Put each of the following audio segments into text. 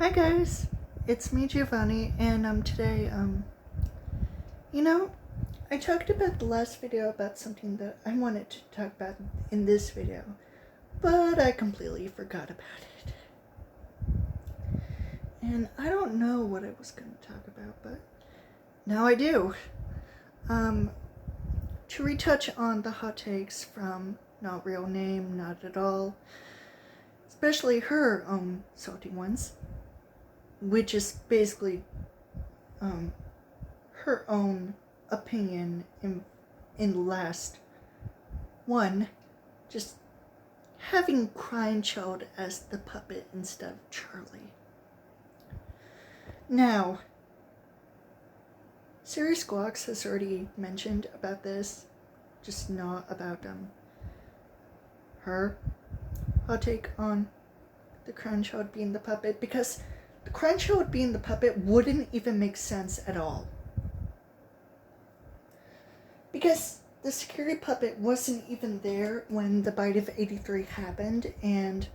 Hi guys, it's me Giovanni, and today I talked about the last video about something that I wanted to talk about in this video, but I completely forgot about it. And I don't know what I was going to talk about, but now I do. To retouch on the hot takes from Not Real Name, Not At All, especially her own salty ones, which is basically her own opinion in the last one, just having Crying Child as the puppet instead of Charlie. Now, Siri Squawks has already mentioned about this, just not about her hot take on the Crying Child being the puppet, because the Crying Child being the puppet wouldn't even make sense at all. Because the security puppet wasn't even there when the bite of 83 happened, and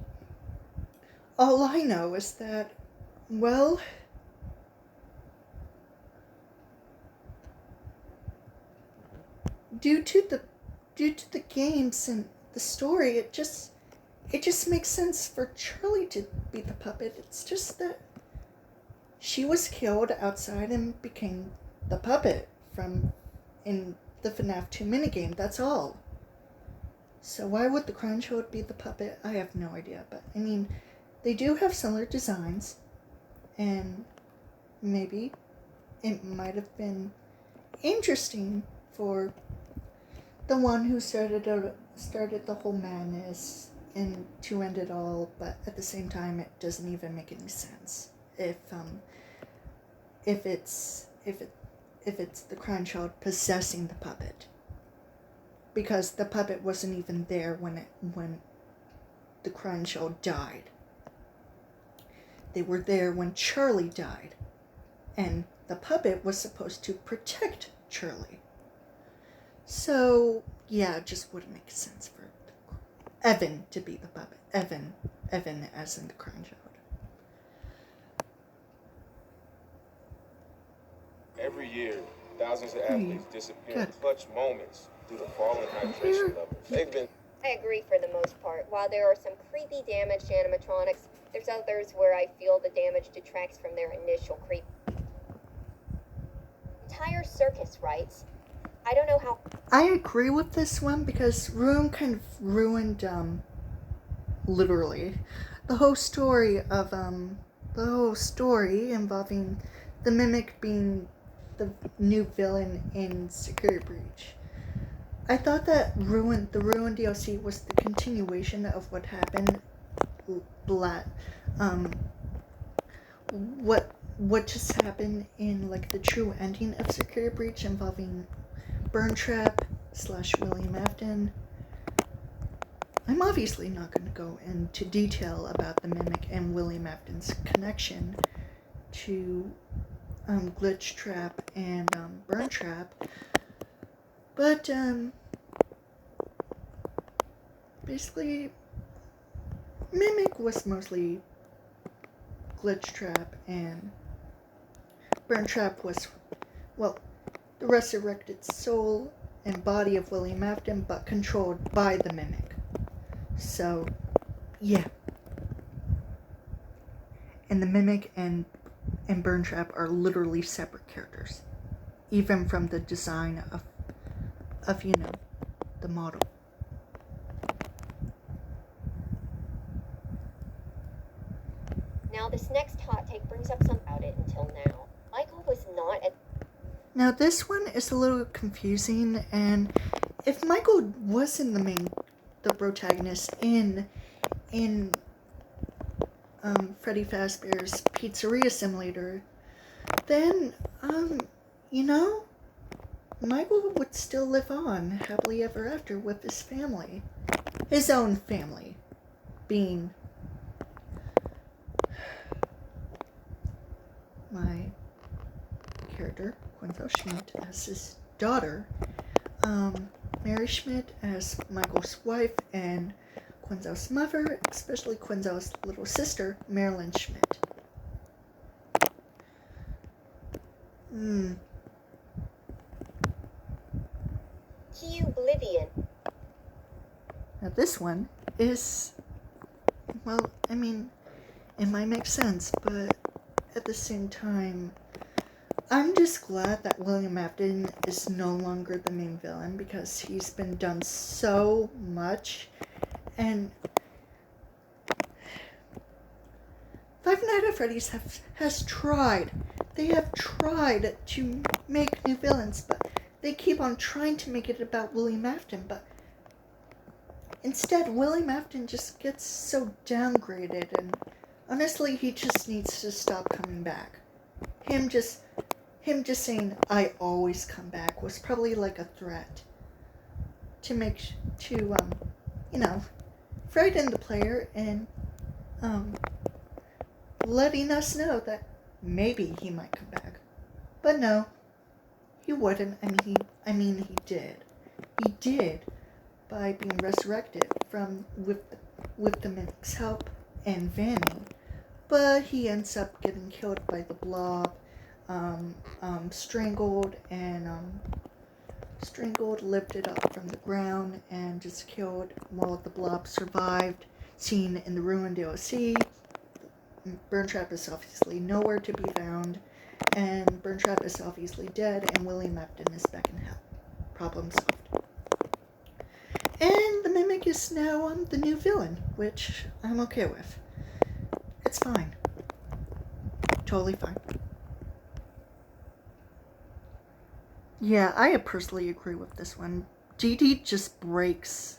all I know is that, well, due to the games and the story, it just makes sense for Charlie to be the puppet. It's just that she was killed outside and became the puppet in the FNAF 2 minigame, that's all. So why would the Crying Child be the puppet? I have no idea, but I mean, they do have similar designs, and maybe it might have been interesting for the one who started the whole madness and to end it all, but at the same time it doesn't even make any sense if it's the Crying Child possessing the puppet, because the puppet wasn't even there when the Crying Child died. They were there when Charlie died, and the puppet was supposed to protect Charlie. So yeah, it just wouldn't make sense for Evan to be the puppet. Evan as in the Crying Child. Every year, thousands of athletes disappear in clutch moments due to falling hydration levels. They've been... I agree for the most part. While there are some creepy damaged animatronics, there's others where I feel the damage detracts from their initial creep. Entire circus rights. I don't know how... I agree with this one because Ruin kind of ruined, literally, the whole story involving the Mimic being the new villain in Security Breach. I thought that the Ruin DLC was the continuation of what happened, what just happened in, like, the true ending of Security Breach involving Burntrap / William Afton. I'm obviously not going to go into detail about the Mimic and William Afton's connection to Glitchtrap and Burntrap, but basically Mimic was mostly Glitchtrap, and Burntrap was, well, the resurrected soul and body of William Afton, but controlled by the Mimic. So, yeah. And the Mimic and Burntrap are literally separate characters, even from the design of the model. Now this next hot take brings up some about it until now. Michael was not at... Now this one is a little confusing, and if Michael wasn't the protagonist in Freddy Fazbear's Pizzeria Simulator, then Michael would still live on happily ever after with his family, his own family, being my character Quinzel Schmidt as his daughter, Mary Schmidt as Michael's wife, and Quinzel's mother, especially Quinzel's little sister, Marilyn Schmidt. Key Oblivion. Now this one is, well, I mean, it might make sense, but at the same time, I'm just glad that William Afton is no longer the main villain, because he's been done so much, and Five Nights at Freddy's has tried. They have tried to make new villains, but they keep on trying to make it about William Afton, but instead, William Afton just gets so downgraded, and honestly, he just needs to stop coming back. Him just saying, "I always come back," was probably like a threat to frighten the player and, letting us know that maybe he might come back. But no, he wouldn't. I mean, he did. He did, by being resurrected with the Mimic's help and Vanny. But he ends up getting killed by the Blob, strangled, lifted up from the ground, and just killed while the Blob survived. Seen in the Ruined DLC. Burntrap is obviously nowhere to be found, and Burntrap is obviously dead, and William Afton is back in hell. Problem solved. And the Mimic is now the new villain, which I'm okay with. It's fine. Totally fine. Yeah, I personally agree with this one. Dee Dee just breaks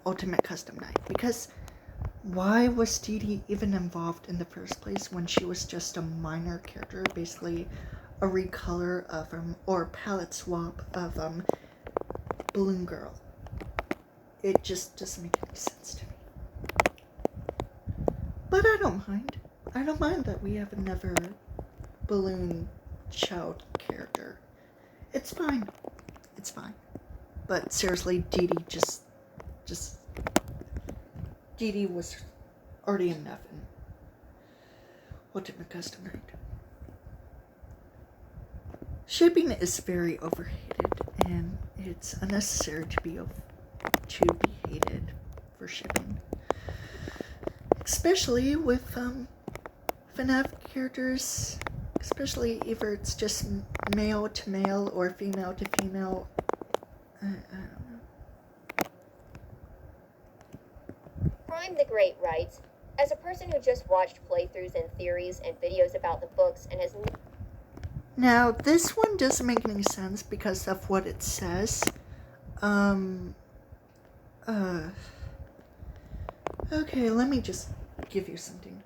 Ultimate Custom Night, because why was Dee Dee even involved in the first place when she was just a minor character, basically a recolor of or palette swap of Balloon Girl? It just doesn't make any sense to me. But I don't mind. I don't mind that we have another Balloon Child character. It's fine. It's fine. But seriously, Dee Dee just Dee Dee was already enough in Ultimate Custom Night. Shipping is very overhated, and it's unnecessary to be hated for shipping. Especially with FNAF characters, especially either it's just male to male or female to female. I don't know. Prime the Great writes, as a person who just watched playthroughs and theories and videos about the books and has... Now, this one doesn't make any sense because of what it says. Okay, let me just give you something.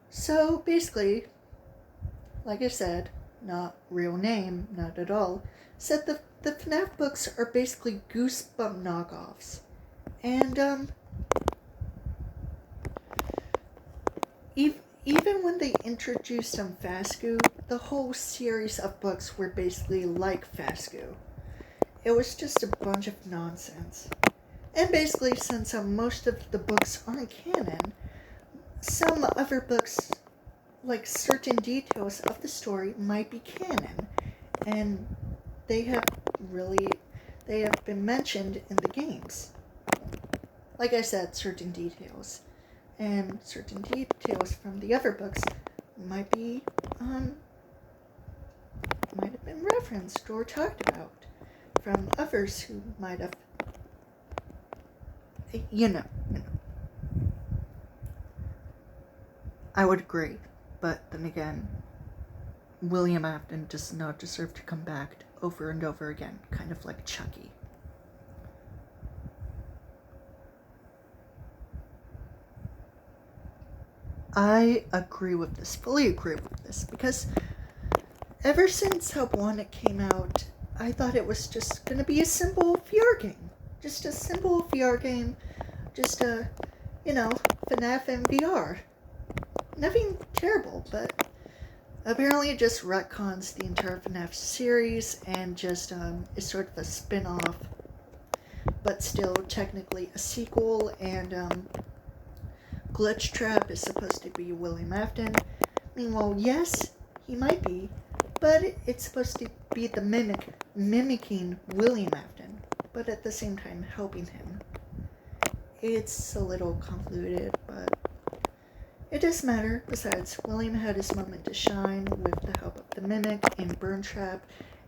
So, basically, like I said, not real name, not at all, said the FNAF books are basically Goosebump knockoffs. And, even when they introduced Fazgoo, the whole series of books were basically like Fazgoo. It was just a bunch of nonsense. And basically, since most of the books aren't canon, some other books, like certain details of the story, might be canon. And they have been mentioned in the games. Like I said, certain details. And certain details from the other books might have been referenced or talked about from others who might have, you know. I would agree, but then again, William Afton does not deserve to come back over and over again, kind of like Chucky. I agree with this, fully agree with this, because ever since Help Wanted came out, I thought it was just going to be a simple VR game. Just a simple VR game, just a, FNAF and VR. Nothing terrible, but apparently it just retcons the entire FNAF series and just is sort of a spin-off, but still technically a sequel, and Glitchtrap is supposed to be William Afton. Meanwhile, yes, he might be, but it's supposed to be the mimicking William Afton, but at the same time helping him. It's a little convoluted, but it doesn't matter. Besides, William had his moment to shine with the help of the mimic in Burntrap,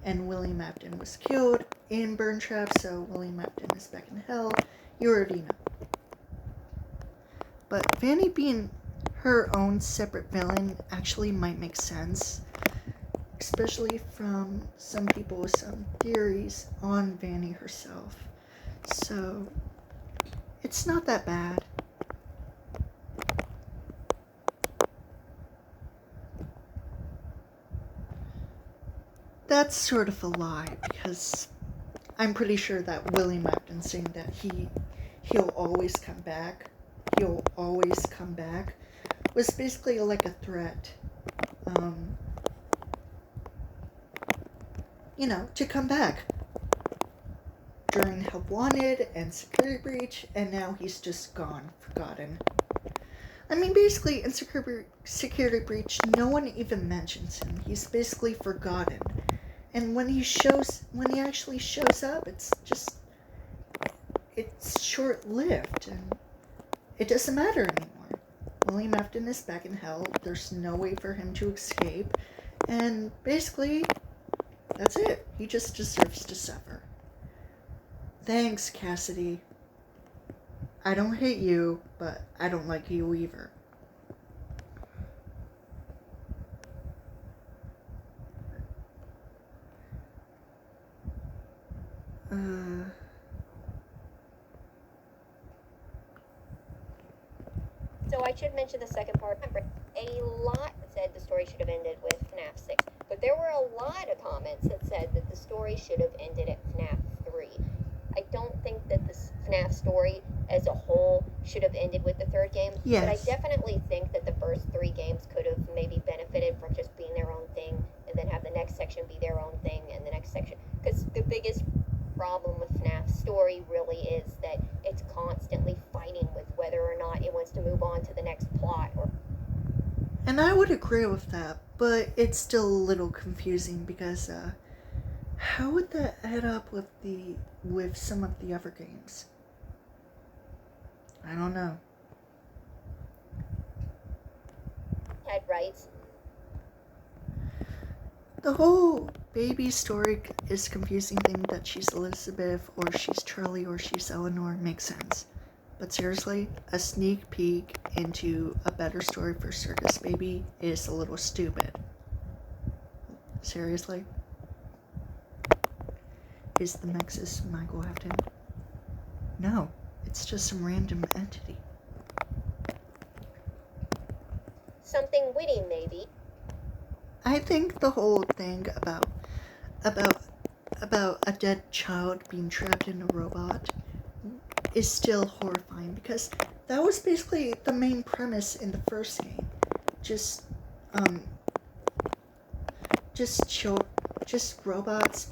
and William Afton was killed in Burntrap, so William Afton is back in hell. You already know. But Vanny being her own separate villain actually might make sense, especially from some people with some theories on Vanny herself. So, it's not that bad. That's sort of a lie, because I'm pretty sure that William Afton saying that he'll always come back, was basically like a threat, to come back during Help Wanted and Security Breach, and now he's just gone, forgotten. I mean, basically, in Security Breach, no one even mentions him. He's basically forgotten. And when he actually shows up, it's short-lived, and it doesn't matter anymore. William Afton is back in hell. There's no way for him to escape, and basically, that's it. He just deserves to suffer. Thanks, Cassidy. I don't hate you, but I don't like you either. So I should mention the second part. A lot said the story should have ended with FNAF 6, but there were a lot of comments that said that the story should have ended at FNAF 3. I don't think that the FNAF story as a whole should have ended with the third game, yes. But I definitely think that the first 3 games could have maybe benefited from just being their own thing, and then have the next section be their own thing, and the next section, because the biggest problem with FNAF's story really is that it's constantly fighting with whether or not it wants to move on to the next plot. And I would agree with that, but it's still a little confusing because how would that add up with some of the other games? I don't know. Had rights. The whole baby story is confusing thing that she's Elizabeth or she's Charlie or she's Eleanor makes sense. But seriously, a sneak peek into a better story for Circus Baby is a little stupid. Seriously? Is the Nexus Michael Afton? No, it's just some random entity. Something witty, maybe. I think the whole thing about a dead child being trapped in a robot is still horrifying because that was basically the main premise in the first game. Just robots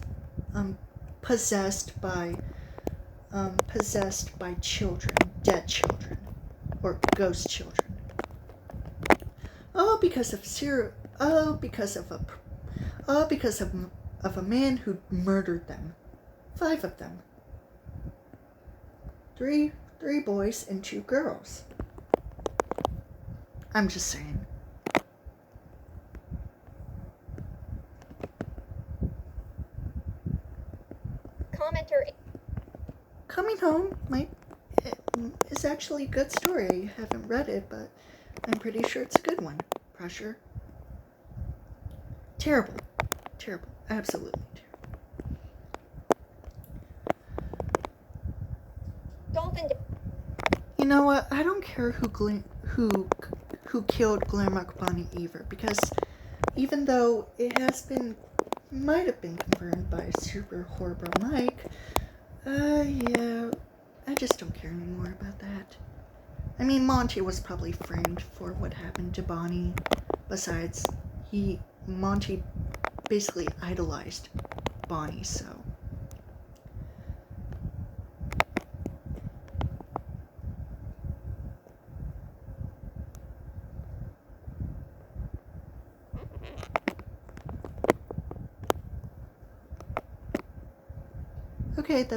possessed by children, dead children, or ghost children. Because of a man who murdered them. 5 of them. 3 boys and 2 girls. I'm just saying. Commenter. Coming Home is actually a good story. I haven't read it, but I'm pretty sure it's a good one. Pressure. Terrible. Absolutely terrible. Dolphin. You know what? I don't care who killed Glamrock Bonnie either, because even though it might have been confirmed by Super Horrible Mike, yeah, I just don't care anymore about that. I mean, Monty was probably framed for what happened to Bonnie. Besides, Monty basically idolized Bonnie, so. Okay, that's